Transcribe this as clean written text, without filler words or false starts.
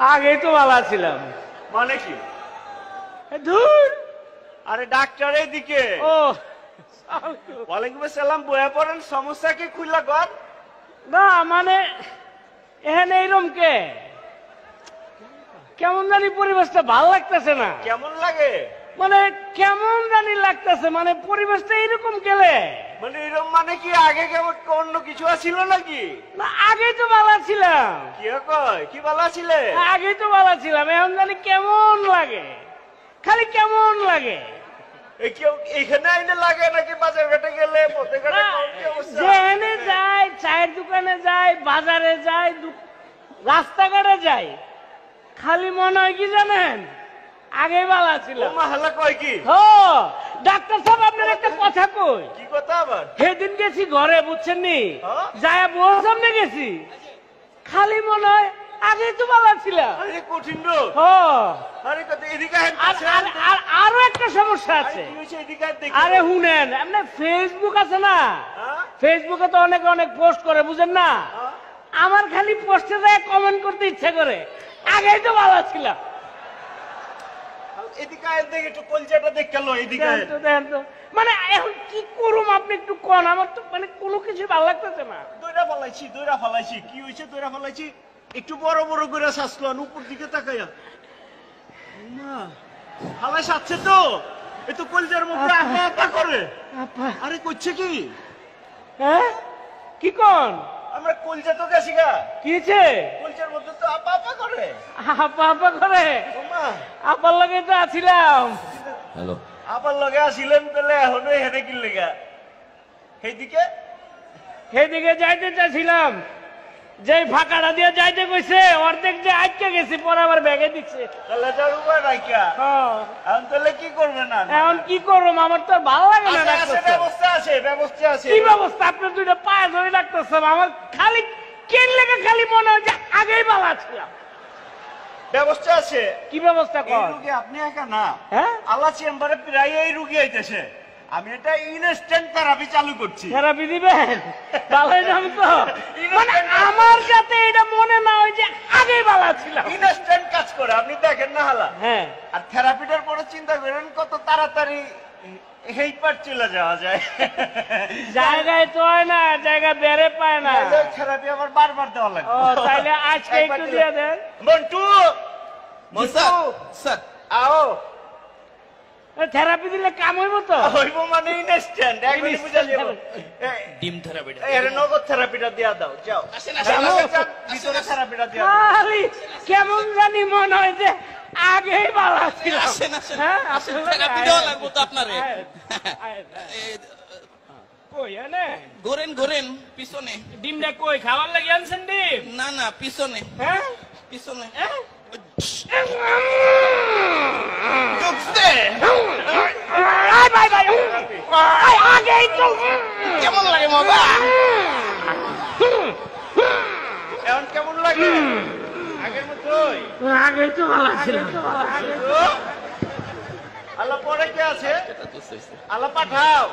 আগেই তো ভালো ছিলাম। মানে কি? ধুর, আরে ডাক্তার এদিকে। ও ওয়ালাইকুম আসসালাম, বয়া পড়েন, সমস্যা কি খুললা কর? না মানে এখানে এইরকম কে, কেমন জানি পরিবেশটা ভালো লাগতেছে না। কেমন লাগে? মানে কেমন জানি লাগতেছে, মানে পরিবেশটা এরকম গেলে। মানে এরকম মানে কি আগে কেমন অন্য কিছু ছিল নাকি? না আগেই তো ভালো ছিলাম। কি কয় কি ভালো ছিলে? আগেই তো ভালো ছিলাম, এখন জানি কেমন লাগে, খালি কেমন লাগে। এখানে আইনে লাগে নাকি বাজার ঘাটে গেলে পথে ঘাটে? যেখানে যাই, চায়ের দোকানে যাই, বাজারে যাই, রাস্তাঘাটে যাই, খালি মনে হয় কি জানেন, আগে ভালো ছিল। মাহালা কয় কি? ডাক্তার সাহেব আপনার একটা কথা কই। কি কথা আবার? সেদিন গেছি ঘরে, বুঝছেন নি, যায় বউর সামনে গেছি, খালি মনে হয় আগে তো ভালো ছিল। আরে কঠিন রোগ। আরে কত এদিকে আরো একটা সমস্যা আছে। আরে শুনেন, আপনার ফেসবুক আছে না, ফেসবুকে তো অনেক অনেক পোস্ট করে, বুঝেন না, আমার খালি পোস্টে যায় কমেন্ট করতে ইচ্ছা করে, আগেই তো ভালো ছিল। মানে এখন কি করুম আপনি একটু কোন, আমার তো মানে কোনো কিছু ভালো লাগতেছে না। দইরা ফালাইছি কি হয়েছে? দইরা ফালাইছি, একটু বড় বড় করে শ্বাসলান, উপর দিকে তাকাইয়া ফালাই সাচ্ছে তো, এ তো কলজার মধ্যে আপা আপা করে। আরে করছে কি? হ্যাঁ কি কোন? আমরা কলজা তো গেছি গা। কিছে? কলজার মধ্যে তো আপা আপা করে। আপা আপা করে? আপার লগে তো আছিলাম। হ্যালো, আপার লগে আসিলেন, তাহলে এখনো হেনে কি লেগা? সেইদিকে যাইতে চাইছিলাম, যে ফাঁকাটা দিয়ে যাইতে কইছে, অর্ধেক যে আটকে গেছি, পরে আবার ব্যাগে দিচ্ছে। তাহলে তার উপায় নাই কা? এখন তাহলে কি করবে? না এখন কি করবো, আমার তো ভালো লাগে না। ব্যবস্থা আছে। কি ব্যবস্থা? আপনার দুইটা পায়ে ধরে রাখতেছে, আমার খালি কেন লেগে খালি মনে হয় যে আগেই ভালো ছিলাম। ব্যবস্থা আছে। কি ব্যবস্থা কর? আপনি একা না, হ্যাঁ, আল্লাহ চেম্বারে প্রায় এই রুগী আইতেছে। আমি এটা ইনস্ট্যান্ট থেরাপি চালু করছি। থেরাপি দিবেন? ভালোই নাম তো, মানে আমার যাতে এটা মনে না হয় যে আগে ভালো ছিলাম। ইনস্ট্যান্ট কাজ করে, আপনি দেখেন না হালা। হ্যাঁ, আর থেরাপিটার পরে চিন্তা করেন কত তাড়াতাড়ি এই পার চলে যাওয়া যায়। জায়গায় তো হয় না, জায়গা বেড়ে পায় না। থেরাপি আবার বারবার দেওয়া লাগে। তাইলে আজকে একটু দিয়ে দেন। মন্টু, স্যার আও। থেরাপি দিলে কাম হইব তো? হইব মানে ইনস্ট্যান্ট, একবারই বুঝা যাব। ডিম থেরাপিটা, এর নগদ থেরাপিটা দিয়া দাও, যাও। ভিতরে থেরাপিটা দিয়া দাও। আরে কেমন জানি মনে হয় যে আগেই ভালো ছিল। হ্যাঁ, থেরাপি দেওয়া লাগবে তো আপনারে। কই এনে ঘোরেন পিছনে। ডিমটা কই খাওয়ার লাগি আনছেন? ডিম না পিছনে। হ্যাঁ পিছনে। আগেই তো কেমন লাগে মজা? এখন কেমন লাগে? আগের মতোই। আগেই তো ভালো ছিল। আল্লাহ পরে কে আছে? আল্লাহ পাঠাও।